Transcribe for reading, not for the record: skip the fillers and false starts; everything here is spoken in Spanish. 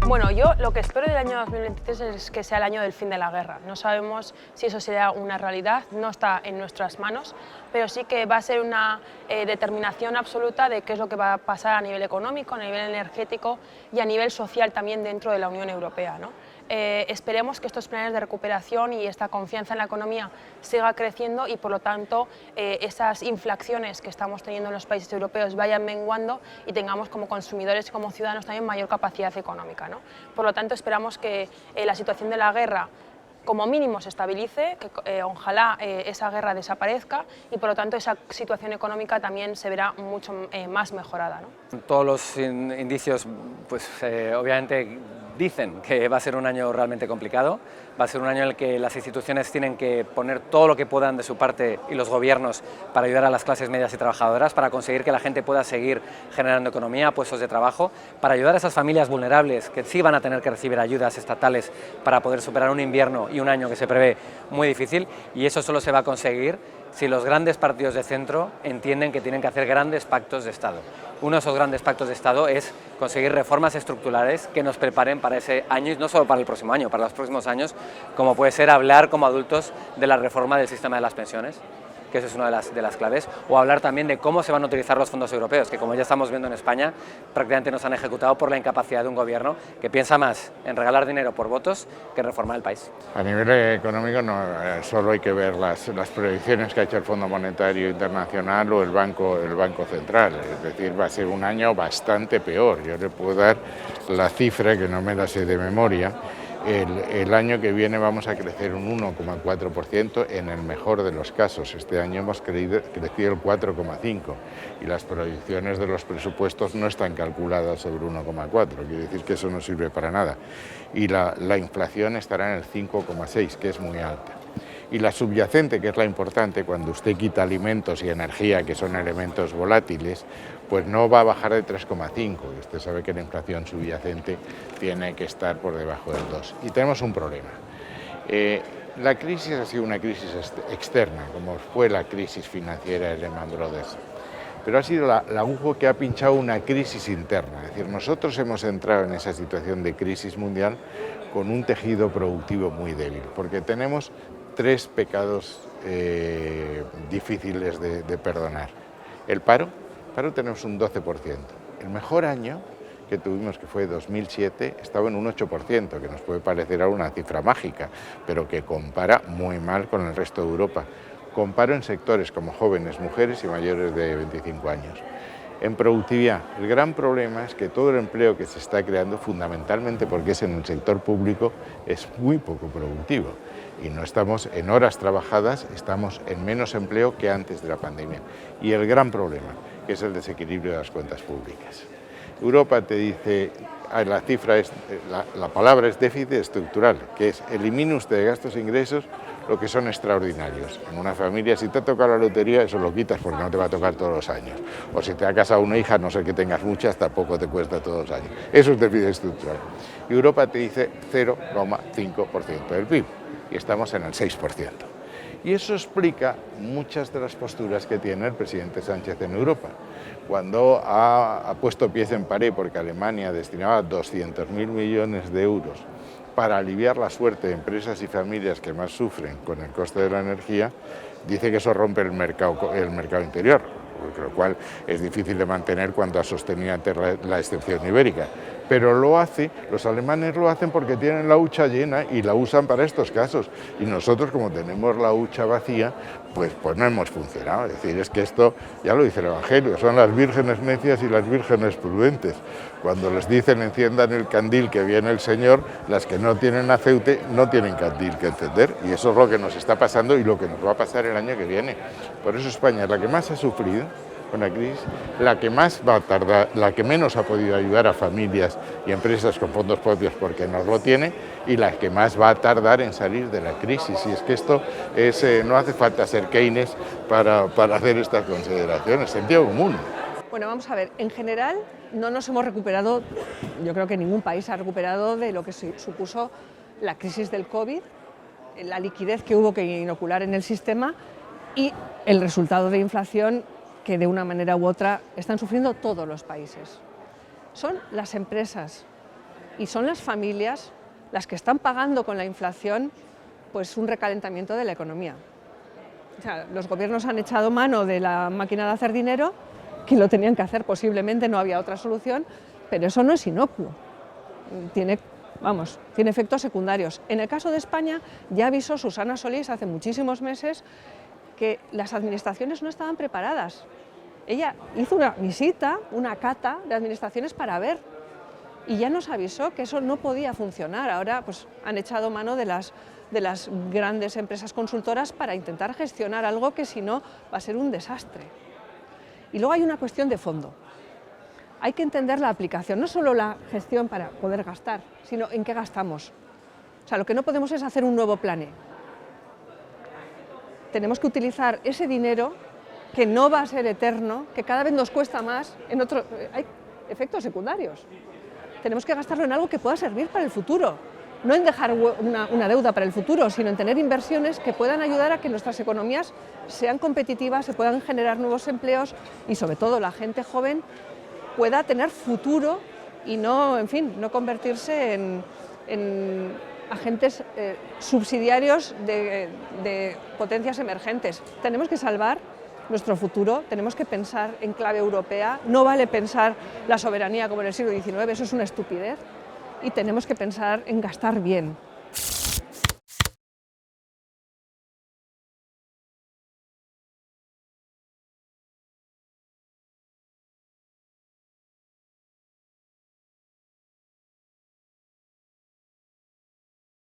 Bueno, yo lo que espero del año 2023 es que sea el año del fin de la guerra. No sabemos si eso será una realidad, no está en nuestras manos, pero sí que va a ser una determinación absoluta de qué es lo que va a pasar a nivel económico, a nivel energético y a nivel social también dentro de la Unión Europea, ¿no? Esperemos que estos planes de recuperación y esta confianza en la economía siga creciendo y por lo tanto esas inflaciones que estamos teniendo en los países europeos vayan menguando y tengamos como consumidores y como ciudadanos también mayor capacidad económica, ¿no? Por lo tanto esperamos que la situación de la guerra como mínimo se estabilice, que ojalá esa guerra desaparezca y por lo tanto esa situación económica también se verá mucho más mejorada, ¿no? Todos los indicios pues, obviamente dicen que va a ser un año realmente complicado, va a ser un año en el que las instituciones tienen que poner todo lo que puedan de su parte y los gobiernos para ayudar a las clases medias y trabajadoras, para conseguir que la gente pueda seguir generando economía, puestos de trabajo, para ayudar a esas familias vulnerables que sí van a tener que recibir ayudas estatales para poder superar un invierno y un año que se prevé muy difícil, y eso solo se va a conseguir si los grandes partidos de centro entienden que tienen que hacer grandes pactos de Estado. Uno de esos grandes pactos de Estado es conseguir reformas estructurales que nos preparen para ese año, y no solo para el próximo año, para los próximos años, como puede ser hablar como adultos de la reforma del sistema de las pensiones, que eso es una de las claves, o hablar también de cómo se van a utilizar los fondos europeos, que como ya estamos viendo en España, prácticamente nos han ejecutado por la incapacidad de un gobierno que piensa más en regalar dinero por votos que en reformar el país. A nivel económico no, solo hay que ver las proyecciones que ha hecho el Fondo Monetario Internacional o el Banco Central, es decir, va a ser un año bastante peor. Yo le puedo dar la cifra, que no me la sé de memoria. El año que viene vamos a crecer un 1,4% en el mejor de los casos. Este año hemos crecido el 4,5% y las proyecciones de los presupuestos no están calculadas sobre 1,4%, quiere decir que eso no sirve para nada. Y la inflación estará en el 5,6%, que es muy alta. Y la subyacente, que es la importante, cuando usted quita alimentos y energía, que son elementos volátiles, pues no va a bajar de 3,5. Y usted sabe que la inflación subyacente tiene que estar por debajo del 2. Y tenemos un problema. La crisis ha sido una crisis externa, como fue la crisis financiera de Lehman Brothers. Pero ha sido la aguja que ha pinchado una crisis interna. Es decir, nosotros hemos entrado en esa situación de crisis mundial con un tejido productivo muy débil, porque tenemos tres pecados difíciles de perdonar. El paro tenemos un 12%. El mejor año que tuvimos, que fue 2007, estaba en un 8%, que nos puede parecer ahora una cifra mágica, pero que compara muy mal con el resto de Europa. Comparo en sectores como jóvenes, mujeres y mayores de 25 años. En productividad, el gran problema es que todo el empleo que se está creando, fundamentalmente porque es en el sector público, es muy poco productivo. Y no estamos en horas trabajadas, estamos en menos empleo que antes de la pandemia. Y el gran problema, que es el desequilibrio de las cuentas públicas. Europa te dice, la cifra es, la palabra es déficit estructural, que es elimine usted de gastos e ingresos lo que son extraordinarios. En una familia, si te ha tocado la lotería, eso lo quitas porque no te va a tocar todos los años. O si te ha casado una hija, no sé que tengas muchas, tampoco te cuesta todos los años. Eso es déficit estructural. Y Europa te dice 0,5% del PIB y estamos en el 6%. Y eso explica muchas de las posturas que tiene el presidente Sánchez en Europa. Cuando ha puesto pies en pared porque Alemania destinaba 200.000 millones de euros para aliviar la suerte de empresas y familias que más sufren con el coste de la energía, dice que eso rompe el mercado interior, lo cual es difícil de mantener cuando ha sostenido antes la excepción ibérica. Pero lo hace, los alemanes lo hacen porque tienen la hucha llena y la usan para estos casos. Y nosotros, como tenemos la hucha vacía, pues no hemos funcionado. Es decir, es que esto, ya lo dice el Evangelio, son las vírgenes necias y las vírgenes prudentes. Cuando les dicen enciendan el candil que viene el Señor, las que no tienen aceite no tienen candil que encender. Y eso es lo que nos está pasando y lo que nos va a pasar el año que viene. Por eso España es la que más ha sufrido con la crisis, la que más va a tardar, la que menos ha podido ayudar a familias y empresas con fondos propios porque no lo tiene, y la que más va a tardar en salir de la crisis. Y es que esto no hace falta ser Keynes para hacer estas consideraciones, sentido común. Bueno, vamos a ver, en general no nos hemos recuperado, yo creo que ningún país ha recuperado de lo que supuso la crisis del COVID, la liquidez que hubo que inocular en el sistema y el resultado de inflación que de una manera u otra están sufriendo todos los países. Son las empresas y son las familias las que están pagando con la inflación pues un recalentamiento de la economía. O sea, los gobiernos han echado mano de la máquina de hacer dinero, que lo tenían que hacer, posiblemente no había otra solución, pero eso no es inocuo, tiene efectos secundarios. En el caso de España ya avisó Susana Solís hace muchísimos meses que las administraciones no estaban preparadas. Ella hizo una visita, una cata de administraciones para ver, y ya nos avisó que eso no podía funcionar. Ahora pues, han echado mano de las grandes empresas consultoras para intentar gestionar algo que si no va a ser un desastre. Y luego hay una cuestión de fondo. Hay que entender la aplicación, no solo la gestión para poder gastar, sino en qué gastamos. O sea, lo que no podemos es hacer un nuevo plan. Tenemos que utilizar ese dinero que no va a ser eterno, que cada vez nos cuesta más, hay efectos secundarios. Tenemos que gastarlo en algo que pueda servir para el futuro, no en dejar una deuda para el futuro, sino en tener inversiones que puedan ayudar a que nuestras economías sean competitivas, se puedan generar nuevos empleos y sobre todo la gente joven pueda tener futuro y no, en fin, no convertirse en agentes subsidiarios de potencias emergentes. Tenemos que salvar nuestro futuro, tenemos que pensar en clave europea, no vale pensar la soberanía como en el siglo XIX, eso es una estupidez, y tenemos que pensar en gastar bien.